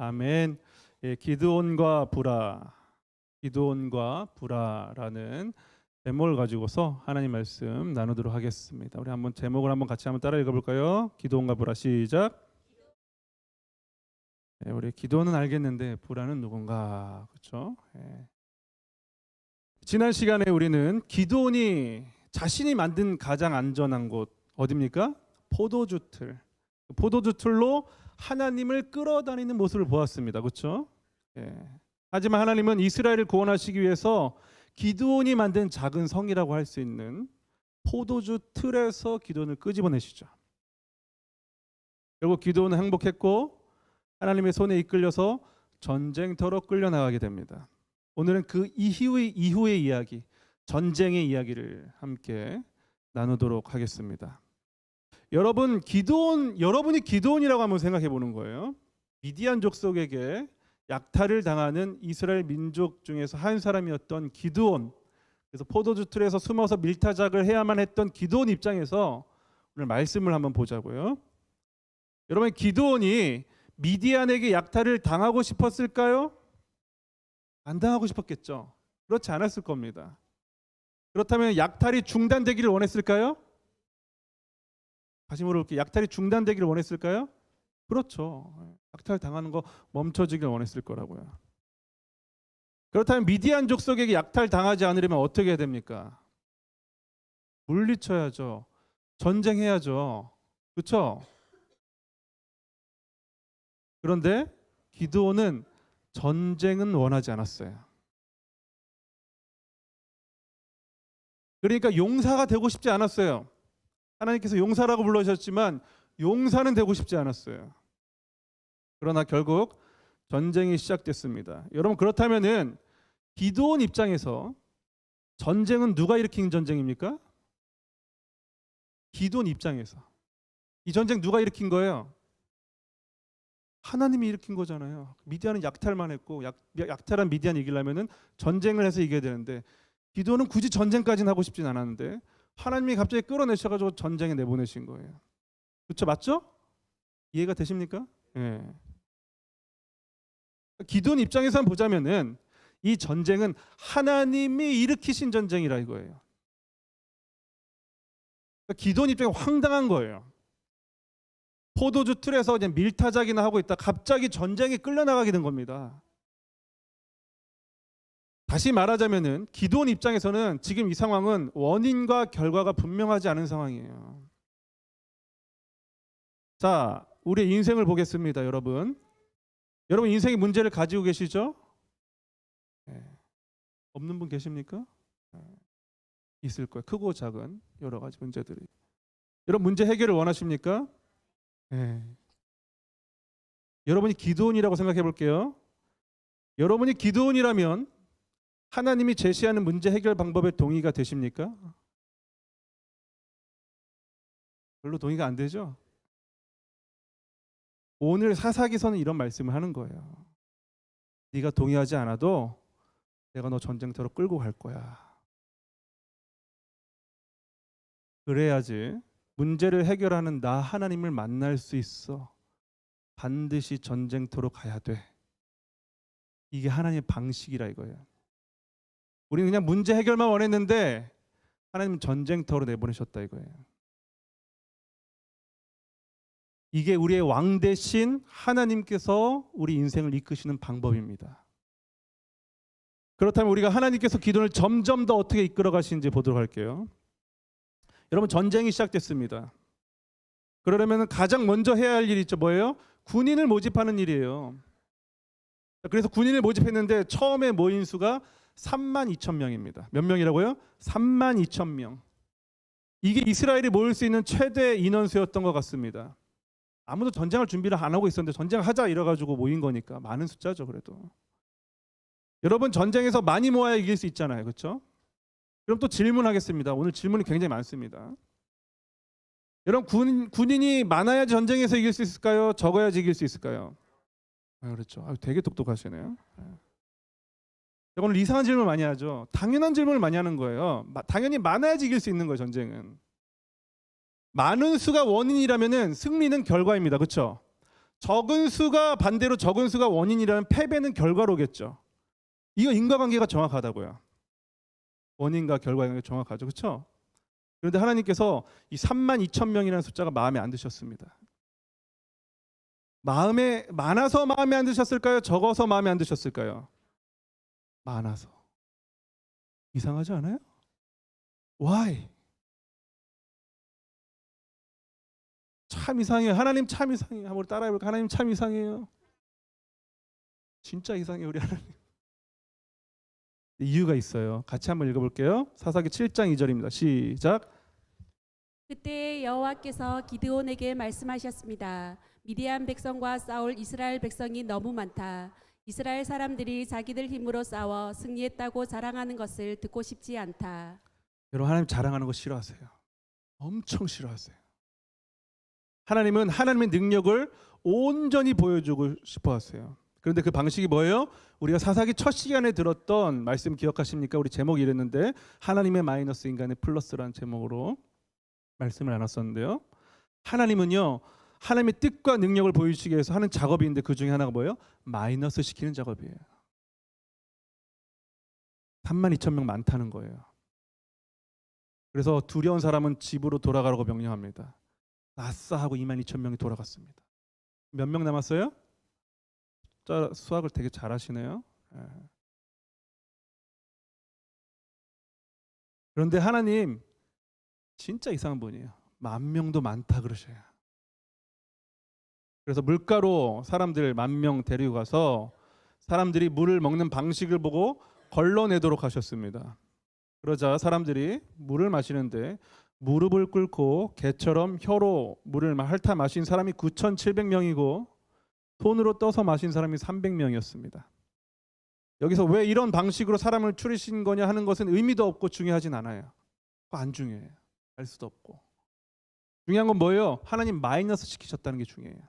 아멘. 예, 기드온과 부라라는 제목을 가지고서 하나님 말씀 나누도록 하겠습니다. 우리 한번 제목을 같이 따라 읽어볼까요? 기드온과 부라 시작. 예, 우리 기드온은 알겠는데 부라는 누군가, 그렇죠? 예. 지난 시간에 우리는 기드온이 자신이 만든 가장 안전한 곳 어디입니까? 포도주 틀로 하나님을 끌어다니는 모습을 보았습니다. 그렇죠? 예. 하지만 하나님은 이스라엘을 구원하시기 위해서 기드온이 만든 작은 성이라고 할 수 있는 포도주 틀에서 기드온을 끄집어내시죠. 결국 기드온은 행복했고 하나님의 손에 이끌려서 전쟁터로 끌려나가게 됩니다. 오늘은 그 이후의 이야기, 전쟁의 이야기를 함께 나누도록 하겠습니다. 여러분이 기드온이라고 한번 생각해 보는 거예요. 미디안 족속에게 약탈을 당하는 이스라엘 민족 중에서 한 사람이었던 기드온. 그래서 포도주 틀에서 숨어서 밀타작을 해야만 했던 기드온 입장에서 오늘 말씀을 한번 보자고요. 여러분, 기드온이 미디안에게 약탈을 당하고 싶었을까요? 안 당하고 싶었겠죠. 그렇지 않았을 겁니다. 그렇다면 약탈이 중단되기를 원했을까요? 다시 물어볼게요. 약탈이 중단되기를 원했을까요? 그렇죠. 약탈 당하는 거 멈춰지길 원했을 거라고요. 그렇다면 미디안 족속에게 약탈 당하지 않으려면 어떻게 해야 됩니까? 물리쳐야죠. 전쟁해야죠. 그렇죠? 그런데 기드온은 전쟁은 원하지 않았어요. 그러니까 용사가 되고 싶지 않았어요. 하나님께서 용사라고 불러주셨지만 용사는 되고 싶지 않았어요. 그러나 결국 전쟁이 시작됐습니다. 여러분, 그렇다면은 기드온 입장에서 전쟁은 누가 일으킨 전쟁입니까? 기드온 입장에서 이 전쟁 누가 일으킨 거예요? 하나님이 일으킨 거잖아요. 미디안은 약탈만 했고 약탈한 미디안 이기려면은 전쟁을 해서 이겨야 되는데 기드온은 굳이 전쟁까지는 하고 싶진 않았는데 하나님이 갑자기 끌어내셔가지고 전쟁에 내보내신 거예요. 그렇죠? 맞죠? 이해가 되십니까? 예. 기드온 입장에서 보자면은 이 전쟁은 하나님이 일으키신 전쟁이라 이거예요. 기드온 입장에 황당한 거예요. 포도주 틀에서 그냥 밀타작이나 하고 있다 갑자기 전쟁에 끌려나가게 된 겁니다. 다시 말하자면은 기드온 입장에서는 지금 이 상황은 원인과 결과가 분명하지 않은 상황이에요. 자, 우리의 인생을 보겠습니다, 여러분. 여러분 인생의 문제를 가지고 계시죠? 네. 없는 분 계십니까? 네. 있을 거예요. 크고 작은 여러 가지 문제들이. 여러분 문제 해결을 원하십니까? 네. 여러분이 기드온이라고 생각해 볼게요. 여러분이 기드온이라면 하나님이 제시하는 문제 해결 방법에 동의가 되십니까? 별로 동의가 안 되죠? 오늘 사사기서는 이런 말씀을 하는 거예요. 네가 동의하지 않아도 내가 너 전쟁터로 끌고 갈 거야. 그래야지 문제를 해결하는 나 하나님을 만날 수 있어. 반드시 전쟁터로 가야 돼. 이게 하나님의 방식이라 이거예요. 우리는 그냥 문제 해결만 원했는데 하나님은 전쟁터로 내보내셨다 이거예요. 이게 우리의 왕 대신 하나님께서 우리 인생을 이끄시는 방법입니다. 그렇다면 우리가 하나님께서 기도를 점점 더 어떻게 이끌어 가시는지 보도록 할게요. 여러분, 전쟁이 시작됐습니다. 그러려면 가장 먼저 해야 할 일이 있죠. 뭐예요? 군인을 모집하는 일이에요. 그래서 군인을 모집했는데 처음에 모인 수가 32,000명입니다. 몇 명이라고요? 32,000명. 이게 이스라엘이 모일 수 있는 최대 인원수였던 것 같습니다. 아무도 전쟁을 준비를 안 하고 있었는데 전쟁하자 이래가지고 모인 거니까 많은 숫자죠. 그래도 여러분, 전쟁에서 많이 모아야 이길 수 있잖아요. 그렇죠? 그럼 또 질문하겠습니다. 오늘 질문이 굉장히 많습니다. 여러분, 군인이 많아야지 전쟁에서 이길 수 있을까요? 적어야지 이길 수 있을까요? 그렇죠. 되게 똑똑하시네요. 오늘 이상한 질문 많이 하죠. 당연한 질문을 많이 하는 거예요. 당연히 많아야지 이길 수 있는 거예요. 전쟁은 많은 수가 원인이라면은 승리는 결과입니다. 그렇죠? 적은 수가 반대로 적은 수가 원인이라면 패배는 결과로겠죠. 이거 인과관계가 정확하다고요. 원인과 결과관계가 정확하죠. 그렇죠? 그런데 하나님께서 이 32,000명이라는 숫자가 마음에 안 드셨습니다. 마음에 많아서 마음에 안 드셨을까요? 적어서 마음에 안 드셨을까요? 많아서. 이상하지 않아요? Why? 참 이상해요. 하나님 참 이상해요. 한번 따라해볼까? 하나님 참 이상해요. 진짜 이상해요, 우리 하나님. 이유가 있어요. 같이 한번 읽어볼게요. 사사기 7장 2절입니다. 시작. 그때 여호와께서 기드온에게 말씀하셨습니다. 미디안 백성과 싸울 이스라엘 백성이 너무 많다. 이스라엘 사람들이 자기들 힘으로 싸워 승리했다고 자랑하는 것을 듣고 싶지 않다. 여러분, 하나님 자랑하는 거 싫어하세요. 엄청 싫어하세요. 하나님은 하나님의 능력을 온전히 보여주고 싶어 하세요. 그런데 그 방식이 뭐예요? 우리가 사사기 첫 시간에 들었던 말씀 기억하십니까? 우리 제목이 이랬는데 하나님의 마이너스 인간의 플러스라는 제목으로 말씀을 나눴었는데요. 하나님은요, 하나님의 뜻과 능력을 보여주시기 위해서 하는 작업이 있는데 그 중에 하나가 뭐예요? 마이너스 시키는 작업이에요. 32,000명 많다는 거예요. 그래서 두려운 사람은 집으로 돌아가라고 명령합니다. 아싸 하고 22,000명이 돌아갔습니다. 몇 명 남았어요? 수학을 되게 잘하시네요. 그런데 하나님 진짜 이상한 분이에요. 10,000명도 많다 그러셔요. 그래서 물가로 사람들 10,000명 데리고 가서 사람들이 물을 먹는 방식을 보고 걸러내도록 하셨습니다. 그러자 사람들이 물을 마시는데 무릎을 꿇고 개처럼 혀로 물을 핥아 마신 사람이 9,700명이고 손으로 떠서 마신 사람이 300명이었습니다. 여기서 왜 이런 방식으로 사람을 추리신 거냐 하는 것은 의미도 없고 중요하진 않아요. 안 중요해요. 알 수도 없고. 중요한 건 뭐예요? 하나님 마이너스 시키셨다는 게 중요해요.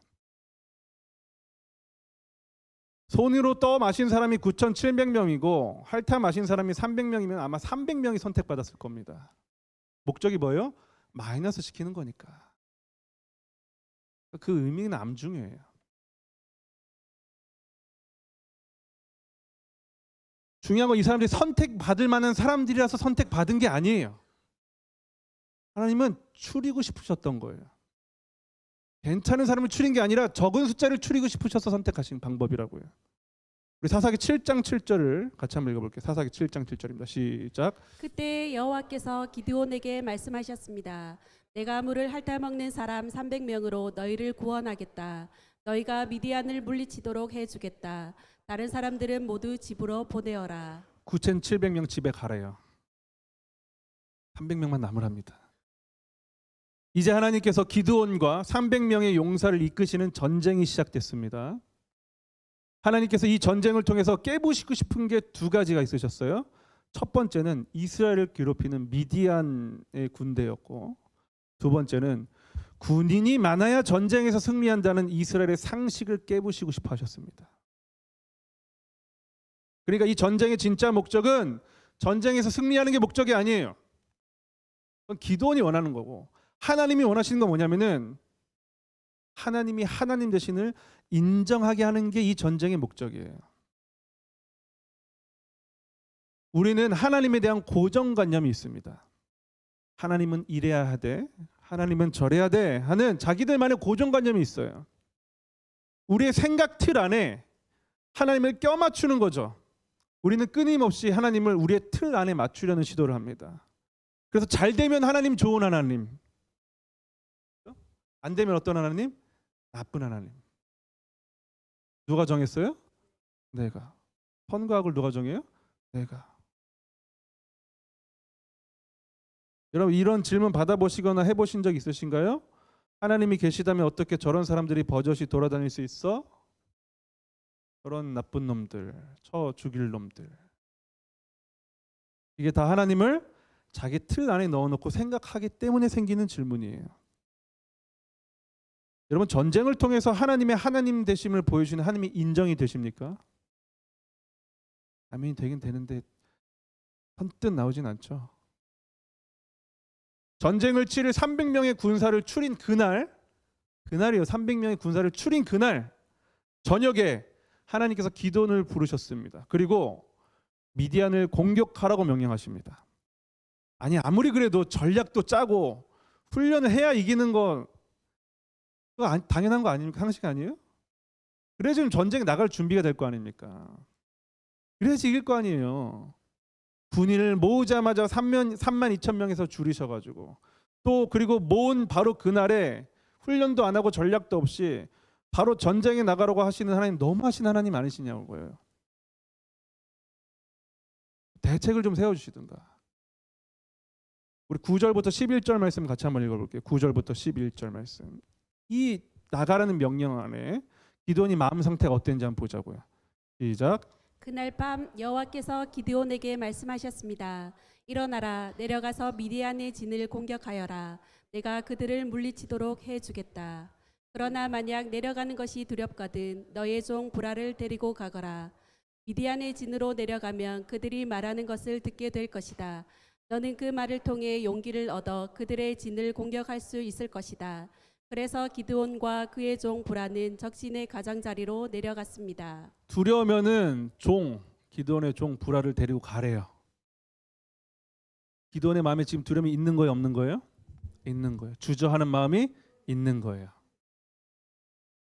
손으로 떠 마신 사람이 9,700명이고 핥아 마신 사람이 300명이면 아마 300명이 선택받았을 겁니다. 목적이 뭐예요? 마이너스 시키는 거니까. 그 의미는 안 중요해요. 중요한 건 이 사람들이 선택받을 만한 사람들이라서 선택받은 게 아니에요. 하나님은 추리고 싶으셨던 거예요. 괜찮은 사람을 추린 게 아니라 적은 숫자를 추리고 싶으셔서 선택하신 방법이라고요. 우리 사사기 7장 7절을 같이 한번 읽어볼게요. 사사기 7장 7절입니다. 시작. 그때 여호와께서 기드온에게 말씀하셨습니다. 내가 물을 핥아먹는 사람 300명으로 너희를 구원하겠다. 너희가 미디안을 물리치도록 해주겠다. 다른 사람들은 모두 집으로 보내어라. 9,700명 집에 가래요. 300명만 남으랍니다. 이제 하나님께서 기드온과 300명의 용사를 이끄시는 전쟁이 시작됐습니다. 하나님께서 이 전쟁을 통해서 깨부시고 싶은 게 두 가지가 있으셨어요. 첫 번째는 이스라엘을 괴롭히는 미디안의 군대였고, 두 번째는 군인이 많아야 전쟁에서 승리한다는 이스라엘의 상식을 깨부시고 싶어 하셨습니다. 그러니까 이 전쟁의 진짜 목적은 전쟁에서 승리하는 게 목적이 아니에요. 그건 기도원이 원하는 거고, 하나님이 원하시는 건 뭐냐면은 하나님이 하나님 되신을 인정하게 하는 게 이 전쟁의 목적이에요. 우리는 하나님에 대한 고정관념이 있습니다. 하나님은 이래야 하되, 하나님은 저래야 돼 하는 자기들만의 고정관념이 있어요. 우리의 생각 틀 안에 하나님을 껴맞추는 거죠. 우리는 끊임없이 하나님을 우리의 틀 안에 맞추려는 시도를 합니다. 그래서 잘 되면 하나님 좋은 하나님, 안 되면 어떤 하나님? 나쁜 하나님. 누가 정했어요? 내가. 선과악을 누가 정해요? 내가. 여러분, 이런 질문 받아보시거나 해보신 적 있으신가요? 하나님이 계시다면 어떻게 저런 사람들이 버젓이 돌아다닐 수 있어? 저런 나쁜 놈들, 쳐 죽일 놈들. 이게 다 하나님을 자기 틀 안에 넣어놓고 생각하기 때문에 생기는 질문이에요. 여러분, 전쟁을 통해서 하나님의 하나님 되심을 보여주는 하나님이 인정이 되십니까? 아멘이 되긴 되는데 선뜻 나오진 않죠. 전쟁을 치를 300명의 군사를 추린 그날, 그날이요. 300명의 군사를 추린 그날 저녁에 하나님께서 기드온을 부르셨습니다. 그리고 미디안을 공격하라고 명령하십니다. 아니 아무리 그래도 전략도 짜고 훈련을 해야 이기는 거 그거 당연한 거 아닙니까? 상식 아니에요? 그래야 지금 전쟁에 나갈 준비가 될 거 아닙니까? 그래야지 이길 거 아니에요. 군인을 모으자마자 3만 2천 명에서 줄이셔가지고 또 그리고 모은 바로 그날에 훈련도 안 하고 전략도 없이 바로 전쟁에 나가라고 하시는 하나님 너무하신 하나님 아니시냐고요. 대책을 좀 세워주시든가. 우리 9절부터 11절 말씀 같이 한번 읽어볼게요. 9절부터 11절 말씀. 이 나가라는 명령 안에 기드온이 마음 상태가 어땠는지 한번 보자고요. 시작. 그날 밤 여호와께서 기드온에게 말씀하셨습니다. 일어나라, 내려가서 미디안의 진을 공격하여라. 내가 그들을 물리치도록 해주겠다. 그러나 만약 내려가는 것이 두렵거든 너의 종 브라를 데리고 가거라. 미디안의 진으로 내려가면 그들이 말하는 것을 듣게 될 것이다. 너는 그 말을 통해 용기를 얻어 그들의 진을 공격할 수 있을 것이다. 그래서 기드온과 그의 종 브라는 적신의 가장자리로 내려갔습니다. 두려우면은 기드온의 종 브라를 데리고 가래요. 기드온의 마음에 지금 두려움이 있는 거예요, 없는 거예요? 있는 거예요. 주저하는 마음이 있는 거예요.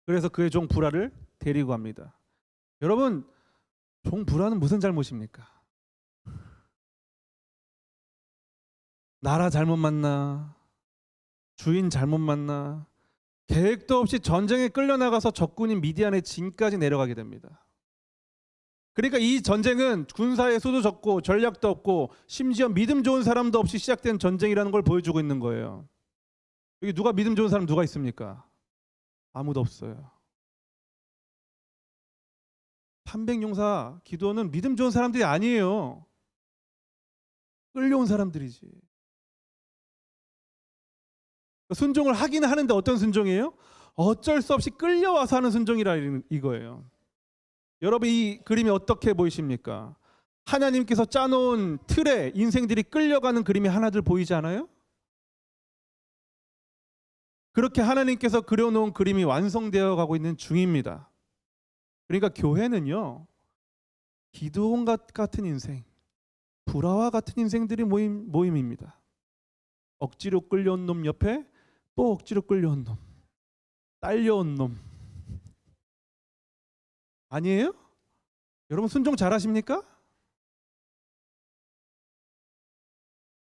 그래서 그의 종 브라를 데리고 갑니다. 여러분, 종 브라는 무슨 잘못입니까? 나라 잘못 만나, 주인 잘못 만나, 계획도 없이 전쟁에 끌려나가서 적군인 미디안의 진까지 내려가게 됩니다. 그러니까 이 전쟁은 군사의 수도 적고 전략도 없고 심지어 믿음 좋은 사람도 없이 시작된 전쟁이라는 걸 보여주고 있는 거예요. 여기 누가 믿음 좋은 사람 누가 있습니까? 아무도 없어요. 300용사 기도는 믿음 좋은 사람들이 아니에요. 끌려온 사람들이지. 순종을 하긴 하는데 어떤 순종이에요? 어쩔 수 없이 끌려와서 하는 순종이라 이거예요. 여러분 이 그림이 어떻게 보이십니까? 하나님께서 짜놓은 틀에 인생들이 끌려가는 그림이 하나둘 보이지 않아요? 그렇게 하나님께서 그려놓은 그림이 완성되어 가고 있는 중입니다. 그러니까 교회는요, 기드온 같은 인생, 브라와 같은 인생들이 모임입니다. 억지로 끌려온 놈 옆에 또 억지로 끌려온 놈, 딸려온 놈. 아니에요? 여러분 순종 잘하십니까?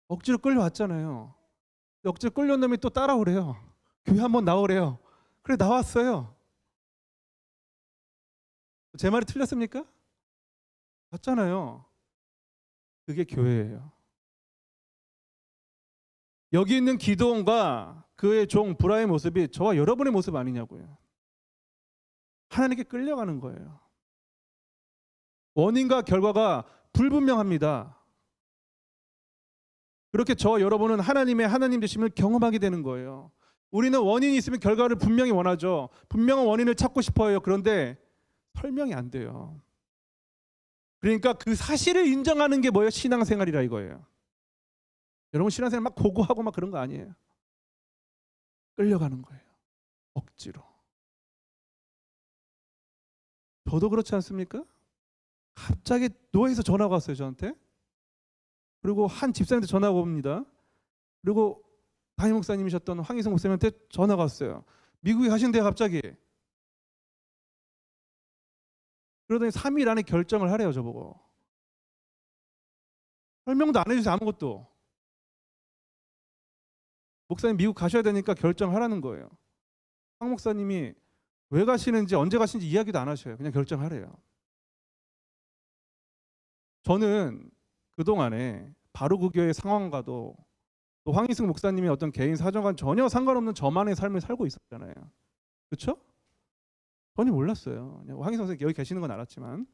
억지로 끌려왔잖아요. 억지로 끌려온 놈이 또 따라오래요. 교회 한번 나오래요. 그래 나왔어요. 제 말이 틀렸습니까? 맞잖아요. 그게 교회예요. 여기 있는 기드온과 그의 종 브라의 모습이 저와 여러분의 모습 아니냐고요. 하나님께 끌려가는 거예요. 원인과 결과가 불분명합니다. 그렇게 저와 여러분은 하나님의 하나님 되심을 경험하게 되는 거예요. 우리는 원인이 있으면 결과를 분명히 원하죠. 분명한 원인을 찾고 싶어요. 그런데 설명이 안 돼요. 그러니까 그 사실을 인정하는 게 뭐예요? 신앙생활이라 이거예요. 여러분 신앙생활 막 고고하고 막 그런 거 아니에요. 끌려가는 거예요. 억지로. 저도 그렇지 않습니까? 갑자기 노예에서 전화가 왔어요 저한테. 그리고 한 집사님한테 전화가 옵니다. 그리고 담임 목사님이셨던 황희성 목사님한테 전화가 왔어요. 미국에 가신대요 갑자기. 그러더니 3일 안에 결정을 하래요 저보고. 설명도 안 해주세요 아무것도. 목사님 미국 가셔야 되니까 결정하라는 거예요. 황 목사님이 왜 가시는지 언제 가시는지 이야기도 안 하셔요. 그냥 결정하래요. 저는 그동안에 바로 그 교회 상황과도 또 황희승 목사님의 어떤 개인 사정과는 전혀 상관없는 저만의 삶을 살고 있었잖아요. 그렇죠? 전혀 몰랐어요. 황희승 목사님 여기 계시는 건 알았지만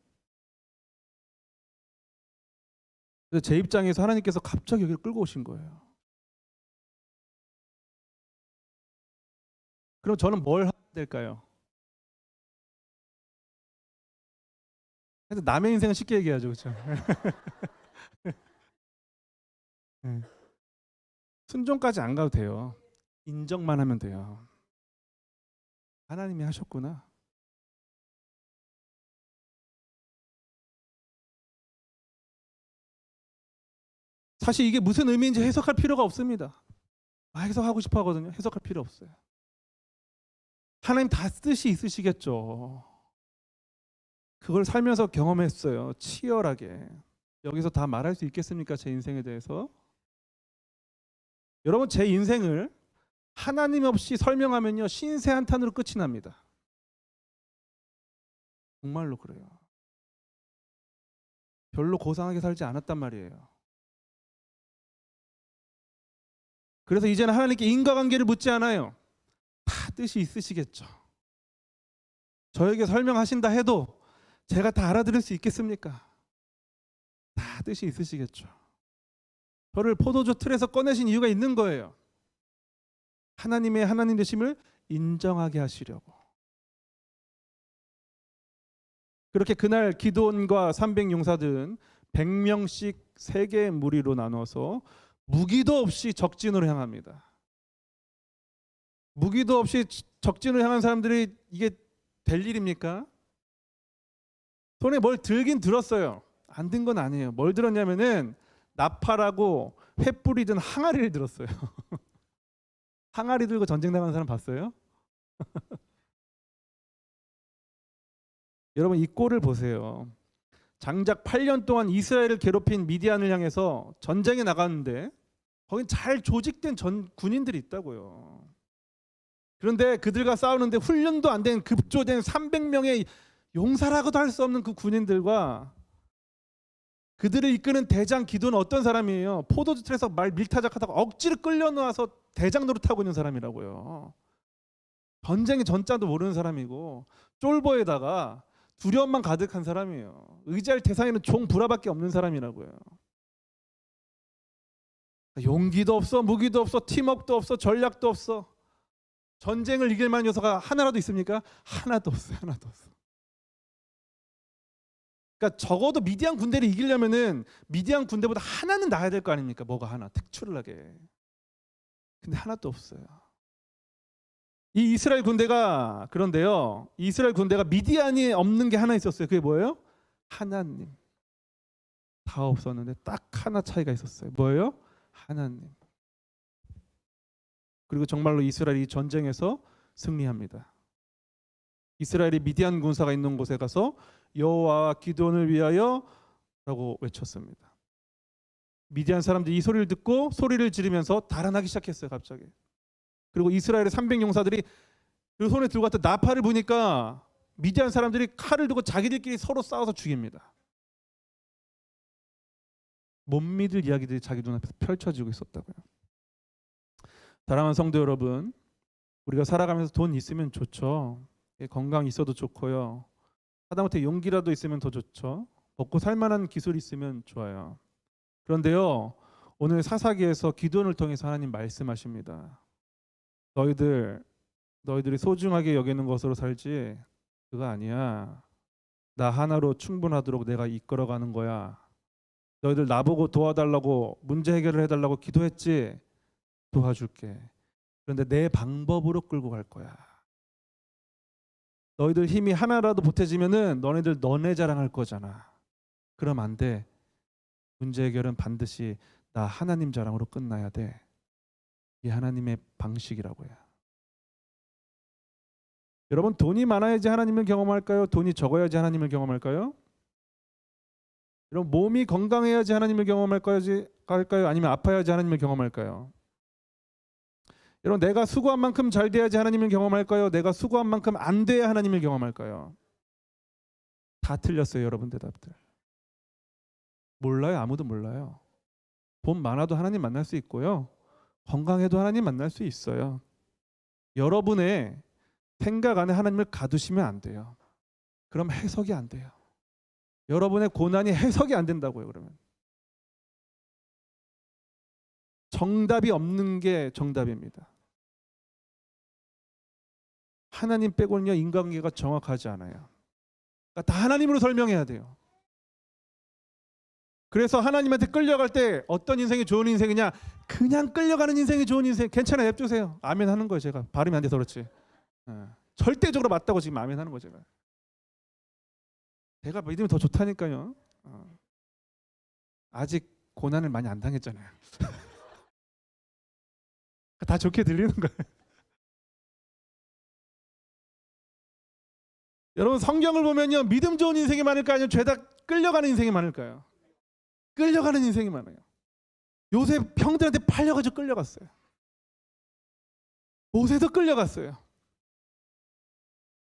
그래서 제 입장에서 하나님께서 갑자기 여기를 끌고 오신 거예요. 그럼 저는 뭘 해야 될까요? 남의 인생은 쉽게 얘기하죠, 그렇죠? 순종까지 안 가도 돼요. 인정만 하면 돼요. 하나님이 하셨구나. 사실 이게 무슨 의미인지 해석할 필요가 없습니다. 해석하고 싶어 하거든요. 해석할 필요 없어요. 하나님 다 뜻이 있으시겠죠. 그걸 살면서 경험했어요. 치열하게. 여기서 다 말할 수 있겠습니까? 제 인생에 대해서. 여러분, 제 인생을 하나님 없이 설명하면요, 신세 한탄으로 끝이 납니다. 정말로 그래요. 별로 고상하게 살지 않았단 말이에요. 그래서 이제는 하나님께 인과관계를 묻지 않아요. 다 뜻이 있으시겠죠. 저에게 설명하신다 해도 제가 다 알아들을 수 있겠습니까? 다 뜻이 있으시겠죠. 저를 포도주 틀에서 꺼내신 이유가 있는 거예요. 하나님의 하나님 되심을 인정하게 하시려고. 그렇게 그날 기드온과 300용사들은 100명씩 3개의 무리로 나눠서 무기도 없이 적진으로 향합니다. 무기도 없이 적진으로 향한 사람들이 이게 될 일입니까? 손에 뭘 들긴 들었어요. 안 든 건 아니에요. 뭘 들었냐면은 나팔하고 횃불이 든 항아리를 들었어요. 항아리 들고 전쟁 나가는 사람 봤어요? 여러분, 이 꼴을 보세요. 장작 8년 동안 이스라엘을 괴롭힌 미디안을 향해서 전쟁에 나갔는데 거긴 잘 조직된 군인들이 있다고요. 그런데 그들과 싸우는데 훈련도 안 된 급조된 300명의 용사라고도 할 수 없는 그 군인들과 그들을 이끄는 대장 기드온은 어떤 사람이에요? 포도주 틀에서 말 밀타작하다가 억지로 끌려놓아서 대장 노릇하고 있는 사람이라고요. 전쟁의 전자도 모르는 사람이고 쫄보에다가 두려움만 가득한 사람이에요. 의지할 대상에는 종 불화밖에 없는 사람이라고요. 용기도 없어, 무기도 없어, 팀워크도 없어, 전략도 없어. 전쟁을 이길 만한 요소가 하나라도 있습니까? 하나도 없어요. 하나도 없어. 그러니까 적어도 미디안 군대를 이기려면은 미디안 군대보다 하나는 나야 될 거 아닙니까? 뭐가 하나, 특출나게. 근데 하나도 없어요. 이 이스라엘 군대가 그런데요. 이스라엘 군대가 미디안이 없는 게 하나 있었어요. 그게 뭐예요? 하나님. 다 없었는데 딱 하나 차이가 있었어요. 뭐예요? 하나님. 그리고 정말로 이스라엘이 전쟁에서 승리합니다. 이스라엘이 미디안 군사가 있는 곳에 가서 여호와와 기드온을 위하여 라고 외쳤습니다. 미디안 사람들이 이 소리를 듣고 소리를 지르면서 달아나기 시작했어요. 갑자기. 그리고 이스라엘의 300용사들이 그 손에 들고 갔던 나팔을 보니까 미디안 사람들이 칼을 들고 자기들끼리 서로 싸워서 죽입니다. 못 믿을 이야기들이 자기 눈앞에서 펼쳐지고 있었다고요. 사랑하는 성도 여러분, 우리가 살아가면서 돈 있으면 좋죠. 건강 있어도 좋고요. 하다못해 용기라도 있으면 더 좋죠. 먹고 살만한 기술이 있으면 좋아요. 그런데요, 오늘 사사기에서 기드온을 통해서 하나님 말씀하십니다. 너희들이 소중하게 여기는 것으로 살지 그거 아니야. 나 하나로 충분하도록 내가 이끌어가는 거야. 너희들 나보고 도와달라고, 문제 해결을 해달라고 기도했지? 도와줄게. 그런데 내 방법으로 끌고 갈 거야. 너희들 힘이 하나라도 보태지면은 너네들 너네 자랑할 거잖아. 그럼 안 돼. 문제 해결은 반드시 나 하나님 자랑으로 끝나야 돼. 이 하나님의 방식이라고요. 여러분, 돈이 많아야지 하나님을 경험할까요? 돈이 적어야지 하나님을 경험할까요? 여러분, 몸이 건강해야지 하나님을 경험할까요? 아니면 아파야지 하나님을 경험할까요? 여러분, 내가 수고한 만큼 잘 돼야지 하나님을 경험할까요? 내가 수고한 만큼 안 돼야 하나님을 경험할까요? 다 틀렸어요. 여러분 대답들. 몰라요. 아무도 몰라요. 돈 많아도 하나님 만날 수 있고요. 건강해도 하나님 만날 수 있어요. 여러분의 생각 안에 하나님을 가두시면 안 돼요. 그럼 해석이 안 돼요. 여러분의 고난이 해석이 안 된다고요. 그러면 정답이 없는 게 정답입니다. 하나님 빼고는요, 인간관계가 정확하지 않아요. 그러니까 다 하나님으로 설명해야 돼요. 그래서 하나님한테 끌려갈 때 어떤 인생이 좋은 인생이냐? 그냥 끌려가는 인생이 좋은 인생. 괜찮아요. 냅두세요. 아멘 하는 거예요. 제가 발음이 안 돼서 그렇지. 절대적으로 맞다고 지금 아멘하는 거죠. 제가 믿음이 더 좋다니까요. 아직 고난을 많이 안 당했잖아요. 다 좋게 들리는 거예요. 여러분 성경을 보면요, 믿음 좋은 인생이 많을까요? 아니면 죄다 끌려가는 인생이 많을까요? 끌려가는 인생이 많아요. 요셉 형들한테 팔려가지고 끌려갔어요. 모세도 끌려갔어요.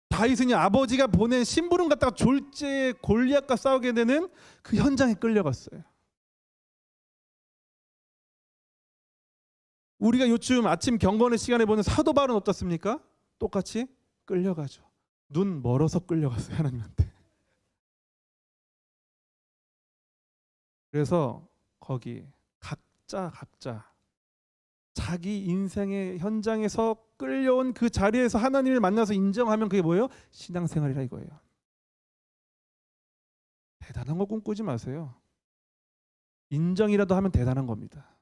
다윗은 아버지가 보낸 심부름 갖다가 졸지에 골리앗과 싸우게 되는 그 현장에 끌려갔어요. 우리가 요즘 아침 경건의 시간에 보는 사도 바울은 어떻습니까? 똑같이 끌려가죠. 눈 멀어서 끌려갔어요, 하나님한테. 그래서 거기 각자 자기 인생의 현장에서 끌려온 그 자리에서 하나님을 만나서 인정하면 그게 뭐예요? 신앙생활이라 이거예요. 대단한 거 꿈꾸지 마세요. 인정이라도 하면 대단한 겁니다.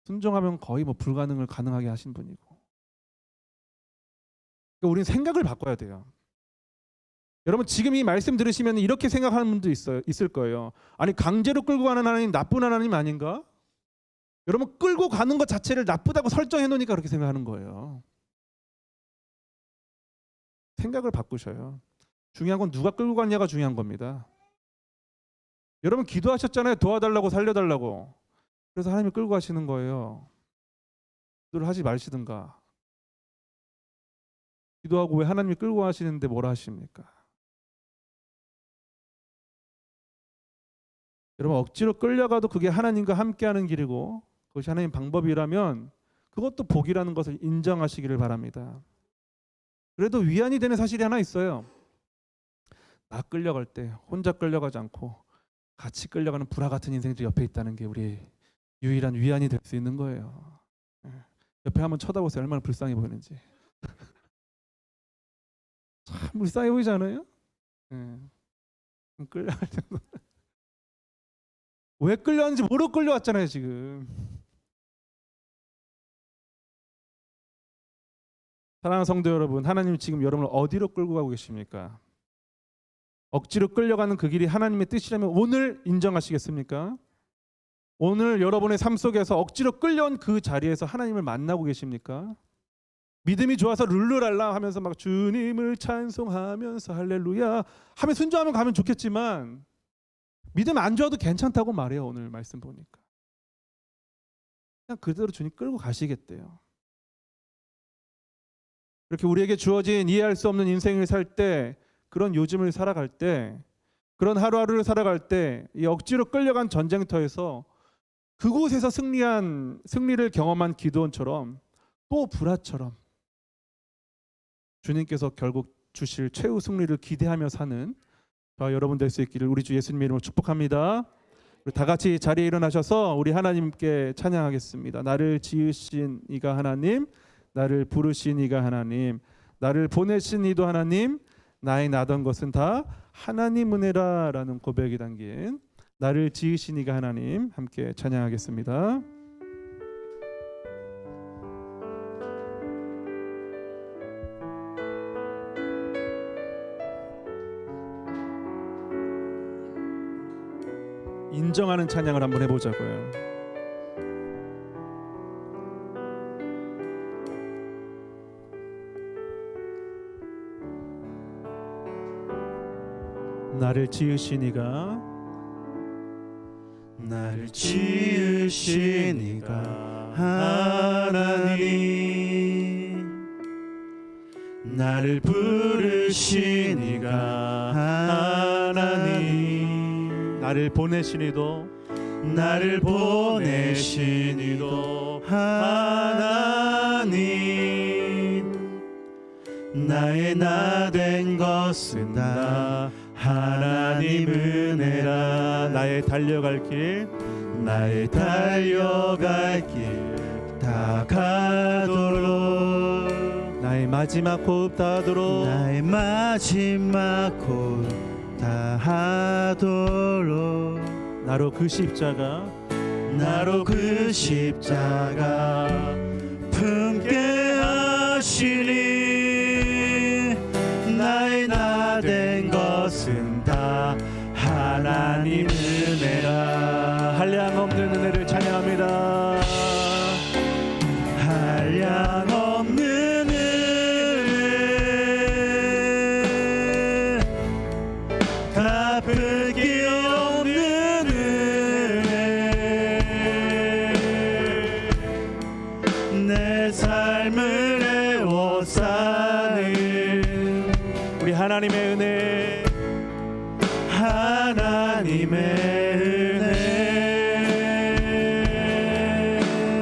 순종하면 거의 뭐 불가능을 가능하게 하신 분이고. 그러니까 우리는 생각을 바꿔야 돼요. 여러분 지금 이 말씀 들으시면 이렇게 생각하는 분도 있을 거예요. 아니 강제로 끌고 가는 하나님 나쁜 하나님 아닌가? 여러분 끌고 가는 것 자체를 나쁘다고 설정해 놓으니까 그렇게 생각하는 거예요. 생각을 바꾸셔요. 중요한 건 누가 끌고 갔냐가 중요한 겁니다. 여러분 기도하셨잖아요. 도와달라고 살려달라고. 그래서 하나님이 끌고 가시는 거예요. 기도를 하지 마시든가. 기도하고 왜 하나님이 끌고 가시는데 뭐라 하십니까? 여러분 억지로 끌려가도 그게 하나님과 함께하는 길이고 그것이 하나님 방법이라면 그것도 복이라는 것을 인정하시기를 바랍니다. 그래도 위안이 되는 사실이 하나 있어요. 나 끌려갈 때 혼자 끌려가지 않고 같이 끌려가는 불화 같은 인생도 옆에 있다는 게 우리 유일한 위안이 될 수 있는 거예요. 옆에 한번 쳐다보세요. 얼마나 불쌍해 보이는지. 참 불쌍해 보이지 않아요? 끌려갈 정도. 왜 끌려왔는지 모르고 끌려왔잖아요 지금. 사랑하는 성도 여러분, 하나님이 지금 여러분을 어디로 끌고 가고 계십니까? 억지로 끌려가는 그 길이 하나님의 뜻이라면 오늘 인정하시겠습니까? 오늘 여러분의 삶 속에서 억지로 끌려온 그 자리에서 하나님을 만나고 계십니까? 믿음이 좋아서 룰루랄라 하면서 막 주님을 찬송하면서 할렐루야 하면 순종하면 가면 좋겠지만 믿음 안 좋아도 괜찮다고 말해요. 오늘 말씀 보니까 그냥 그대로 주님 끌고 가시겠대요. 이렇게 우리에게 주어진 이해할 수 없는 인생을 살 때, 그런 요즘을 살아갈 때, 그런 하루하루를 살아갈 때 이 억지로 끌려간 전쟁터에서 그곳에서 승리를 경험한 기드온처럼 또 불화처럼 주님께서 결국 주실 최후 승리를 기대하며 사는 저와 여러분 될 수 있기를 우리 주 예수님의 이름으로 축복합니다. 우리 다 같이 자리에 일어나셔서 우리 하나님께 찬양하겠습니다. 나를 지으신 이가 하나님, 나를 부르신 이가 하나님, 나를 보내신 이도 하나님, 나의 나던 것은 다 하나님 은혜라 라는 고백이 담긴 나를 지으신 이가 하나님 함께 찬양하겠습니다. 인정하는 찬양을 한번 해보자고요. 나를 지으신 이가 나를 지으신 이가 하나님, 나를 부르신 이가 하나님, 나를 보내신 이도 나를 보내신 이도 하나님, 나의 나 된 것은 다 하나님 은혜라. 나의 달려갈 길 다 가도록, 나의 마지막 호흡 다하도록, 나의 마지막 호흡 다하도록, 나로 그 십자가 품게 하시니 것은 다 하나님 은혜라. 한량없는 은혜를 찬양합니다. 한량없는 은혜, 갚을 길 없는 은혜, 내 삶을 애워싸는 우리 하나님의 은혜, 하나님의 은혜.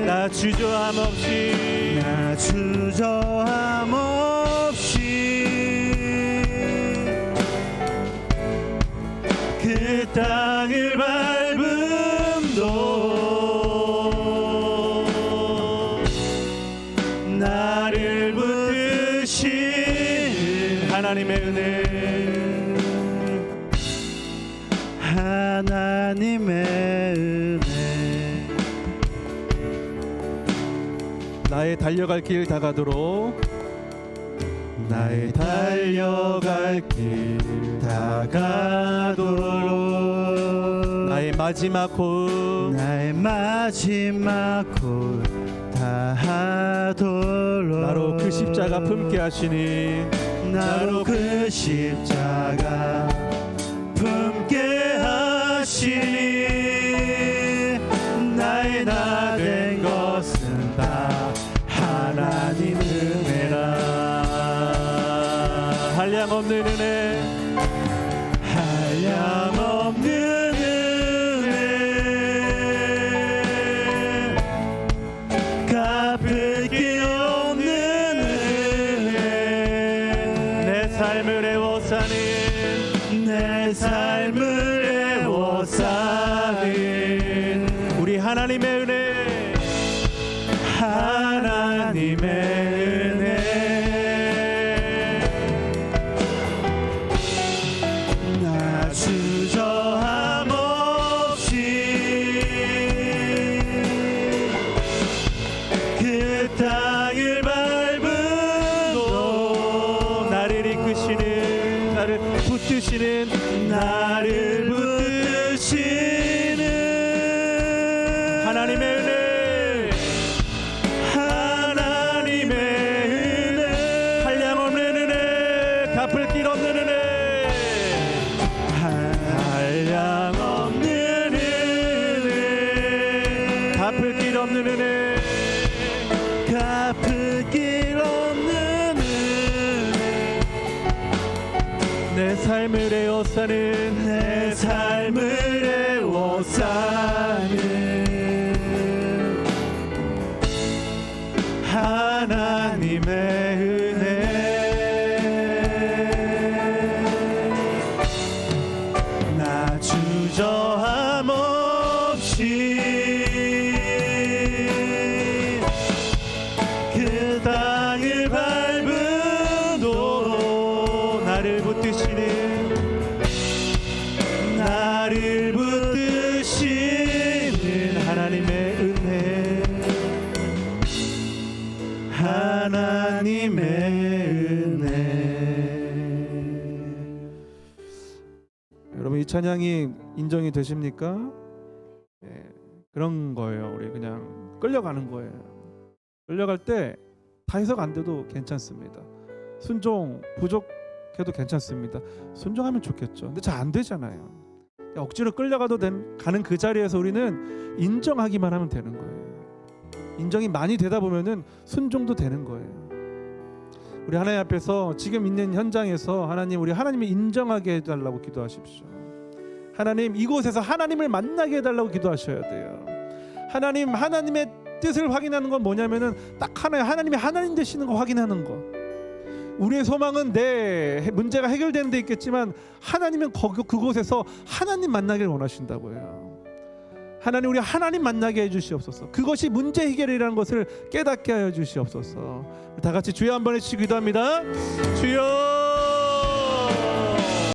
나 주저함 없이, 나 주저함 없이 그 땅을 밟음도 나를 붙드신 하나님의 은혜, 하나님의 은혜. 나의 달려갈 길 다가도록, 나의 달려갈 길 다가도록, 나의 마지막 호흡, 나의 마지막 곳 다하도록, 나로 그 십자가 품게 하시니, 나로 그 십자가 품게 하시니, 나의 나 된 것은 다 하나님 은혜라. 한량없는 은혜, 한량없는 은혜, 갚을 길 없는 은혜, 내 삶을 애워싸는, 내 삶을 애워싸는 우리 하나님의 은혜, 하나님의 은혜. 나 주저함 없이 그 땅을 밟음도 나를 이끄시는, 나를 붙드시는 나를 붙드시는 하나님의 은혜, 하나님의 은혜. 한량없는 은혜, 갚을 길 없는 은혜, 한량없는 은혜, 갚을 길 없는 은혜, 갚을 길 없는 은혜, 내 삶을 애워싸는, 내 삶을 애워싸는 하나님의 은혜. 나 주저함 없이 그 땅을 밟음도 나를 붙드시는, 나를 붙드시는 하나님의 은혜, 하나님의 은혜. 여러분 이 찬양이 인정이 되십니까? 예, 그런 거예요. 우리 그냥 끌려가는 거예요. 끌려갈 때 다 해석 안 돼도 괜찮습니다. 순종 부족해도 괜찮습니다. 순종하면 좋겠죠. 근데 잘 안 되잖아요. 억지로 끌려가도 가는 그 자리에서 우리는 인정하기만 하면 되는 거예요. 인정이 많이 되다 보면은 순종도 되는 거예요. 우리 하나님 앞에서 지금 있는 현장에서 하나님, 우리 하나님을 인정하게 해달라고 기도하십시오. 하나님, 이곳에서 하나님을 만나게 해달라고 기도하셔야 돼요. 하나님의 뜻을 확인하는 건 뭐냐면은 딱 하나예요. 하나님이 하나님 되시는 거 확인하는 거. 우리의 소망은 내 문제가 해결되는 데 있겠지만 하나님은 그곳에서 하나님 만나기를 원하신다고요. 하나님, 우리 하나님 만나게 해주시옵소서. 그것이 문제 해결이라는 것을 깨닫게 하여 주시옵소서. 다 같이 주여 한번 해주시기 기도합니다. 주여.